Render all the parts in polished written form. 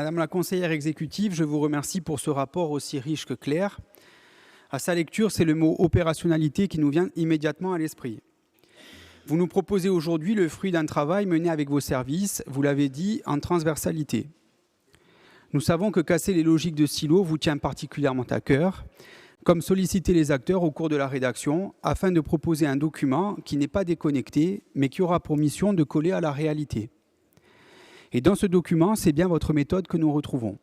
Madame la conseillère exécutive, je vous remercie pour ce rapport aussi riche que clair. À sa lecture, c'est le mot opérationnalité qui nous vient immédiatement à l'esprit. Vous nous proposez aujourd'hui le fruit d'un travail mené avec vos services, vous l'avez dit, en transversalité. Nous savons que casser les logiques de silo vous tient particulièrement à cœur, comme solliciter les acteurs au cours de la rédaction afin de proposer un document qui n'est pas déconnecté, mais qui aura pour mission de coller à la réalité. Et dans ce document, c'est bien votre méthode que nous retrouvons.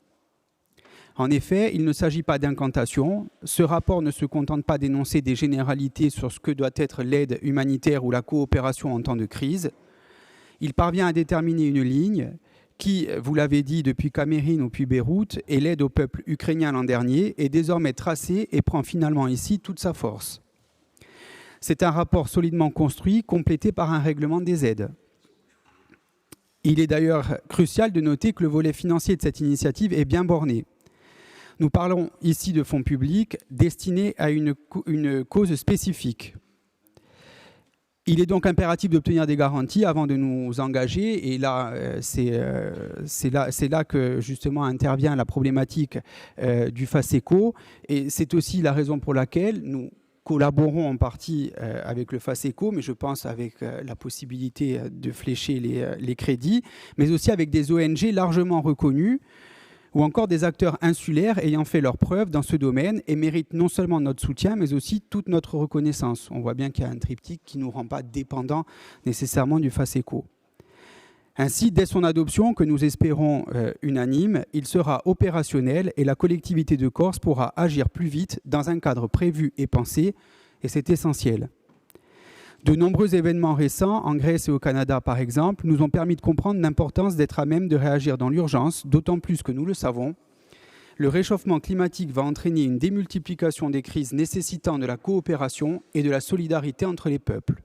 En effet, il ne s'agit pas d'incantation. Ce rapport ne se contente pas d'énoncer des généralités sur ce que doit être l'aide humanitaire ou la coopération en temps de crise. Il parvient à déterminer une ligne qui, vous l'avez dit, depuis Camérine ou puis Beyrouth, et l'aide au peuple ukrainien l'an dernier, est désormais tracée et prend finalement ici toute sa force. C'est un rapport solidement construit, complété par un règlement des aides. Il est d'ailleurs crucial de noter que le volet financier de cette initiative est bien borné. Nous parlons ici de fonds publics destinés à une cause spécifique. Il est donc impératif d'obtenir des garanties avant de nous engager. Et là, c'est là que justement intervient la problématique du FACECO. Et c'est aussi la raison pour laquelle nous collaborons en partie avec le FACECO, mais je pense avec la possibilité de flécher les crédits, mais aussi avec des ONG largement reconnues ou encore des acteurs insulaires ayant fait leurs preuves dans ce domaine et méritent non seulement notre soutien, mais aussi toute notre reconnaissance. On voit bien qu'il y a un triptyque qui ne nous rend pas dépendants nécessairement du FACECO. Ainsi, dès son adoption, que nous espérons unanime, il sera opérationnel et la collectivité de Corse pourra agir plus vite dans un cadre prévu et pensé, et c'est essentiel. De nombreux événements récents, en Grèce et au Canada par exemple, nous ont permis de comprendre l'importance d'être à même de réagir dans l'urgence, d'autant plus que nous le savons, le réchauffement climatique va entraîner une démultiplication des crises nécessitant de la coopération et de la solidarité entre les peuples.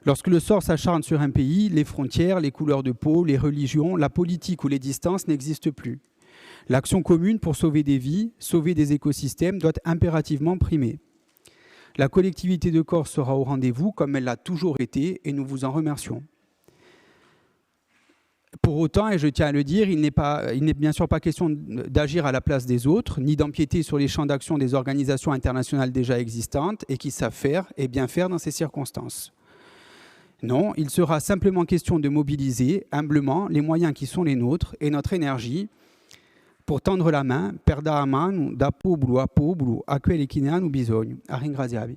Lorsque le sort s'acharne sur un pays, les frontières, les couleurs de peau, les religions, la politique ou les distances n'existent plus. L'action commune pour sauver des vies, sauver des écosystèmes doit impérativement primer. La collectivité de Corse sera au rendez-vous comme elle l'a toujours été et nous vous en remercions. Pour autant, et je tiens à le dire, il n'est bien sûr pas question d'agir à la place des autres, ni d'empiéter sur les champs d'action des organisations internationales déjà existantes et qui savent faire et bien faire dans ces circonstances. Non, il sera simplement question de mobiliser humblement les moyens qui sont les nôtres et notre énergie pour tendre la main per dare a mano da popolo a popolo a quelli che ne hanno bisogno. A ringraziarvi.